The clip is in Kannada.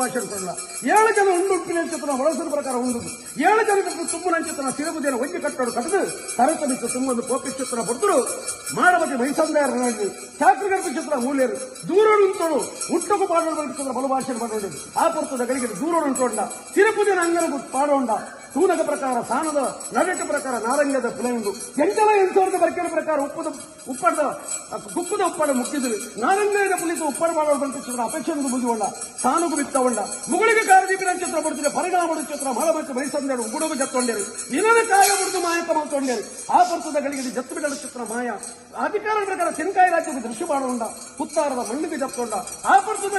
ಭಾಷೆ ಕೊಡಲ್ಲ 7 ಜನ ಉಂಪಿನ ಚಿತ್ರ ಬಳಸಿದ ಪ್ರಕಾರ ಉಂಡು 7 ಜನ ತುಂಬನ ಚಿತ್ರ ಸಿರಬುದಿನ ಒಂಜಿ ಕಟ್ಟೋಡು ಕಟ್ಟದು ತರತನಿತ್ತು ತುಂಬೊಂದು ಪೋಪಿ ಚಿತ್ರ ಬಡ್ತರು ಮಾಡಬಕ್ಕೆ ಮೈಸಂದಾರ ಚಾಕ್ರಗರ್ಭ ಚಿತ್ರ ಮೂಲ್ಯರು ದೂರ ಉಂಟೋಡು ಹುಟ್ಟಕು ಪಾಡೋಡು ಚಿತ್ರ ಬಲು ಭಾಷೆ ಪಾಡೋಡು ಆ ಪುರ್ತದ ಗಳಿಗೆ ದೂರ ಉಂಟೋಂಡ ಸಿರಬುದಿನ ಅಂಗನ ಪಾಡೋಂಡ ತೂನಕ ಪ್ರಕಾರ ಸಾನದ ನಡಟ ಪ್ರಕಾರ ನಾರಂಗದ ಪುಲೆಂಡು ಎಂಟಲ 8,000 ಬರ್ಕೆಯ ಪ್ರಕಾರ ಕುಪ್ಪದ ಉಪ್ಪಡ ಮುಕ್ಕಿದ್ರು ನಾರಂಗದ ಪುಲಿತು ಉಪ್ಪಡ ಮಾಡೋದು ಬಂತ ಚಿತ್ರ ಅಪೇಕ್ಷೆ ಮುಗಿಕೊಂಡ ಸಾನುಗು ಬಿತ್ತಕೊಂಡ ಮುಗುಳಿಗೆ ಕಾರದೀಪಿನ ಚಿತ್ರ ಬಡ್ತಿದೆ ಪರಿಣಾಮ ಚಿತ್ರ ಮಾಡಬೇಕು ಮೈಸಂದೇಡು ಉಗುಡುಗು ಜತ್ತೊಂಡರು ದಿನದ ಕಾಯ ಬಿಡ್ದು ಮಾಯಕ ಮಾಡ್ಕೊಂಡರು ಆ ಪುರ್ತದ ಗಳಿಗೆ ಜತ್ತು ಬಿಡಲು ಚಿತ್ರ ಮಾಯ ಅಧಿಕಾರದ ಪ್ರಕಾರ ತೆಂಕಾಯಿ ರಾಜ್ಯಕ್ಕೆ ದೃಶ್ಯ ಮಾಡೋಂಡ ಪುತ್ತಾರದ ಮಣ್ಣಿಗೆ ಜತ್ತೊಂಡ ಆ ಪುರ್ತದ